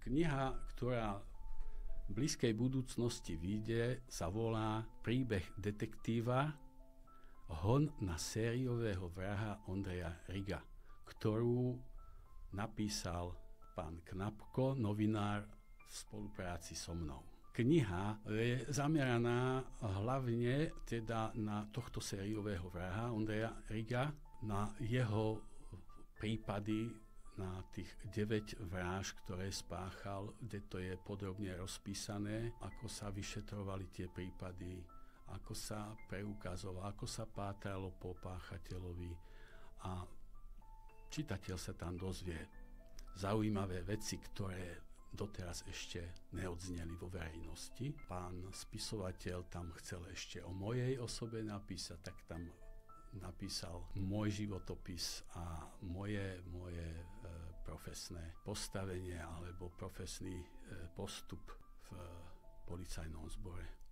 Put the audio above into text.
Kniha, ktorá v blízkej budúcnosti vyjde, sa volá Príbeh detektíva Hon na sériového vraha Ondreja Riga, ktorú napísal pán Knapko, novinár v spolupráci so mnou. Kniha je zameraná hlavne teda na tohto sériového vraha Ondreja Riga, na jeho prípady, na tých 9 vražd, ktoré spáchal, kde to je podrobne rozpísané, ako sa vyšetrovali tie prípady, ako sa preukazovalo, ako sa pátralo po páchateľovi a čitateľ sa tam dozvie zaujímavé veci, ktoré doteraz ešte neodzneli vo verejnosti. Pán spisovateľ tam chcel ešte o mojej osobe napísať, tak tam napísal môj životopis a moje profesné postavenie alebo profesný postup v policajnom zbore.